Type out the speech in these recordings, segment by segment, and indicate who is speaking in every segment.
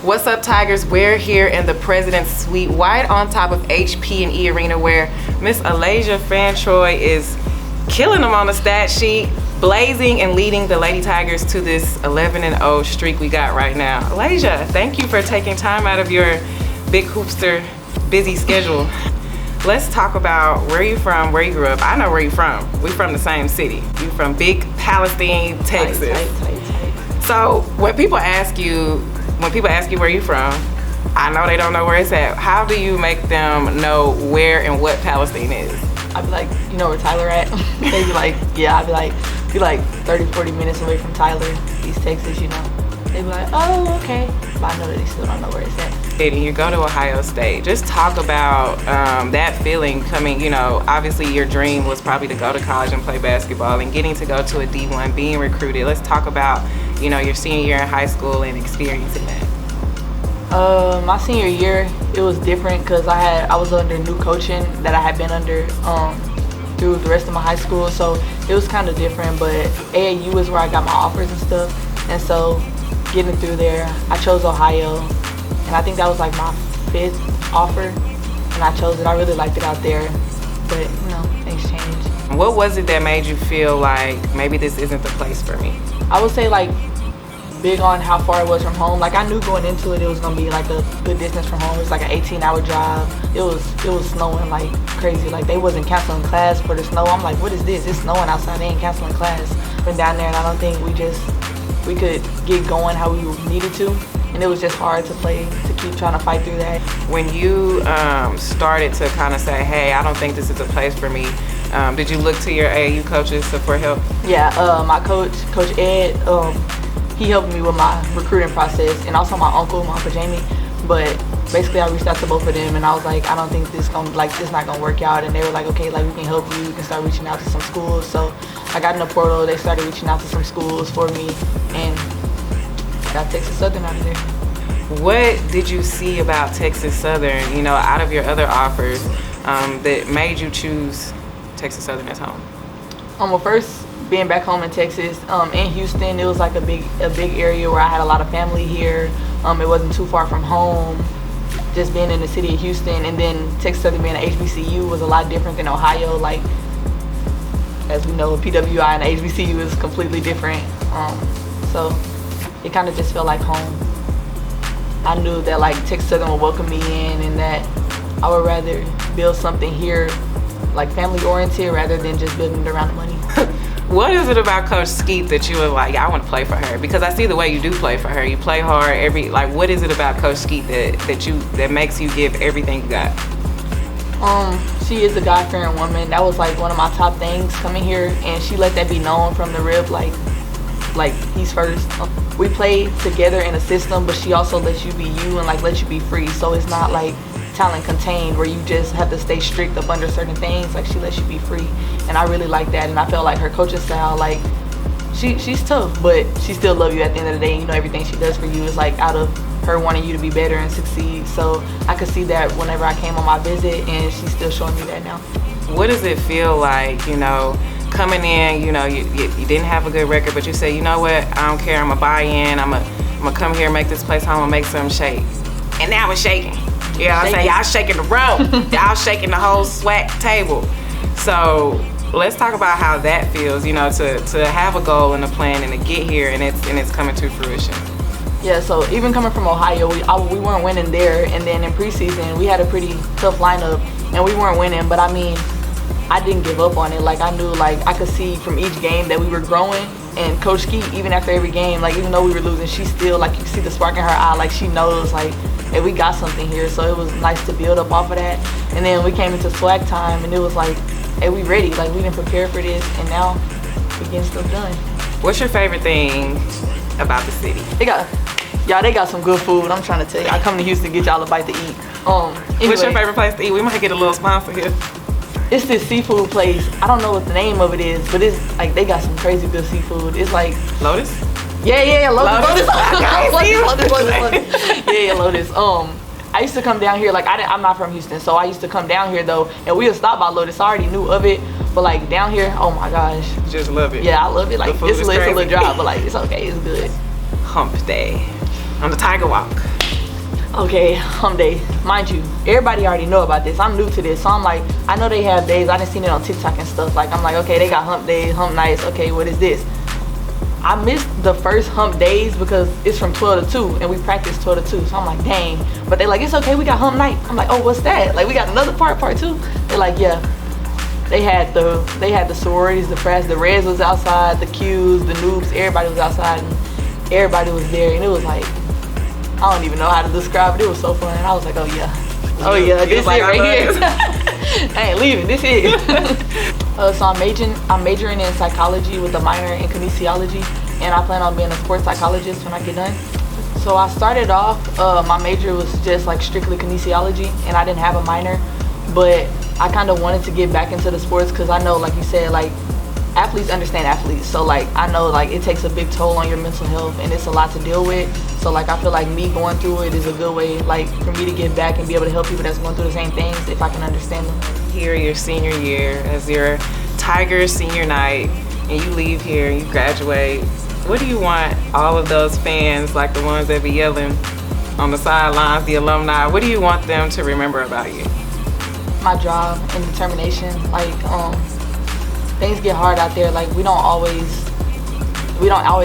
Speaker 1: What's up, Tigers? We're here in the President's Suite, right on top of HP&E Arena, where Miss Aylasia Fantroy is killing them on the stat sheet, blazing and leading the Lady Tigers to this 11-0 streak we got right now. Aylasia, thank you for taking time out of your big hoopster busy schedule. Let's talk about where you from, where you grew up. I know where you from. We from the same city. You from Big Palestine, Texas. Tight. So when people ask you where you from, I know they don't know where it's at. How do you make them know where and what Palestine is?
Speaker 2: I'd be like, you know where Tyler at? They'd be like, yeah. I'd be like 30, 40 minutes away from Tyler, East Texas, you know. They'd be like, oh, okay. But I know that they still don't know where it's at.
Speaker 1: And you go to Ohio State. Just talk about that feeling coming, you know, obviously your dream was probably to go to college and play basketball, and getting to go to a D1, being recruited. Let's talk about, you know, your senior year in high school and experiencing that.
Speaker 2: My senior year, it was different because I was under new coaching that I had been under through the rest of my high school, so it was kind of different. But AAU is where I got my offers and stuff, and so getting through there, I chose Ohio, and I think that was like my 5th offer, and I chose it. I really liked it out there, but you know, things change.
Speaker 1: What was it that made you feel like maybe this isn't the place for me?
Speaker 2: I would say like big on how far it was from home. Like I knew going into it was gonna be like a good distance from home. It was like an 18-hour drive. It was snowing like crazy. Like they wasn't canceling class for the snow. I'm like, what is this? It's snowing outside. They ain't canceling class. Been down there, and I don't think we could get going how we needed to. And it was just hard to keep trying to fight through that.
Speaker 1: When you started to kind of say, hey, I don't think this is a place for me, did you look to your AAU coaches for help?
Speaker 2: Yeah, my coach Ed, he helped me with my recruiting process, and also my uncle Jamie. But basically I reached out to both of them, and I was like, I don't think this not gonna work out. And they were like, okay, like we can help you. We can start reaching out to some schools. So I got in the portal. They started reaching out to some schools for me, and got Texas Southern out of there.
Speaker 1: What did you see about Texas Southern, you know, out of your other offers, that made you choose Texas Southern as home?
Speaker 2: Well, first, being back home in Texas, in Houston, it was like a big area where I had a lot of family here. It wasn't too far from home. Just being in the city of Houston, and then Texas Southern being an HBCU was a lot different than Ohio. Like, as we know, PWI and HBCU is completely different. So it kind of just felt like home. I knew that like Texas Southern would welcome me in, and that I would rather build something here, like family oriented, rather than just building it around the money.
Speaker 1: What is it about Coach Skeet that you were like, I want to play for her? Because I see the way you do play for her. You play hard what is it about Coach Skeet that makes you give everything you got?
Speaker 2: She is a God-fearing woman. That was like one of my top things coming here, and she let that be known from the rip, like he's first. We play together in a system, but she also lets you be you and like lets you be free. So it's not like talent contained where you just have to stay strict up under certain things. Like she lets you be free, and I really like that. And I felt like her coaching style, like she's tough, but she still loves you at the end of the day. You know, everything she does for you is like out of her wanting you to be better and succeed. So I could see that whenever I came on my visit, and she's still showing me that now.
Speaker 1: What does it feel like, you know, coming in, you know, you didn't have a good record, but you say, you know what, I don't care, I'm gonna buy in, I'm gonna come here and make this place home, I'm gonna make something shake. And now it's shaking. You know what I'm saying? Y'all shaking the room. Y'all shaking the whole SWAC table. So let's talk about how that feels, you know, to have a goal and a plan and to get here and it's coming to fruition.
Speaker 2: Yeah, so even coming from Ohio, we weren't winning there, and then in preseason we had a pretty tough lineup and we weren't winning, but I mean, I didn't give up on it. Like I knew, like I could see from each game that we were growing, and Coach Skeet, even after every game, like even though we were losing, she still, like you see the spark in her eye, like she knows like, hey, we got something here. So it was nice to build up off of that. And then we came into SWAC time, and it was like, hey, we ready. Like we didn't prepare for this, and now we're getting stuff done.
Speaker 1: What's your favorite thing about the city?
Speaker 2: They got some good food. I'm trying to tell you, I come to Houston to get y'all a bite to eat. Anyway,
Speaker 1: what's your favorite place to eat? We might get a little sponsor here.
Speaker 2: It's this seafood place. I don't know what the name of it is, but it's like they got some crazy good seafood. It's like
Speaker 1: Lotus?
Speaker 2: Yeah, Lotus.
Speaker 1: Lotus.
Speaker 2: Yeah, Lotus. I used to come down here, like I'm not from Houston, so I used to come down here though, and we would stop by Lotus. I already knew of it, but like down here, oh my gosh.
Speaker 1: Just love it.
Speaker 2: Yeah, I love it. Like it's a little dry, but like it's okay, it's good.
Speaker 1: Hump day on the Tiger Walk.
Speaker 2: Okay, hump day. Mind you, everybody already know about this. I'm new to this, so I'm like, I know they have days. I done seen it on TikTok and stuff. Like, I'm like, okay, they got hump days, hump nights. Okay, what is this? I missed the first hump days because it's from 12 to 2 and we practice 12 to 2. So I'm like, dang. But they're like, it's okay, we got hump night. I'm like, oh, what's that? Like, we got another part 2. They're like, yeah. They had the sororities, the frats, the Reds was outside, the Qs, the noobs, everybody was outside and everybody was there, and it was like, I don't even know how to describe it. It was so fun. And I was like, oh yeah, this
Speaker 1: like,
Speaker 2: it right here. I ain't leaving. This it. So I'm majoring in psychology with a minor in kinesiology, and I plan on being a sports psychologist when I get done. So I started off, my major was just like strictly kinesiology, and I didn't have a minor, but I kind of wanted to get back into the sports because I know, like you said, like athletes understand athletes. So like I know like it takes a big toll on your mental health and it's a lot to deal with. So like I feel like me going through it is a good way like for me to get back and be able to help people that's going through the same things if I can understand them.
Speaker 1: Here your senior year as your Tigers senior night, and you leave here and you graduate. What do you want all of those fans, like the ones that be yelling on the sidelines, the alumni, what do you want them to remember about you?
Speaker 2: My job and determination. Like things get hard out there. Like we don't always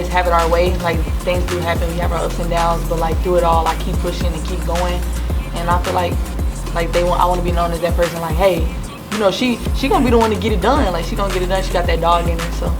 Speaker 2: have it our way. Like things do happen. We have our ups and downs, but like through it all, I keep pushing and keep going. And I feel like I want to be known as that person. Like, hey, you know, she gonna be the one to get it done. Like she gonna get it done. She got that dog in her. So.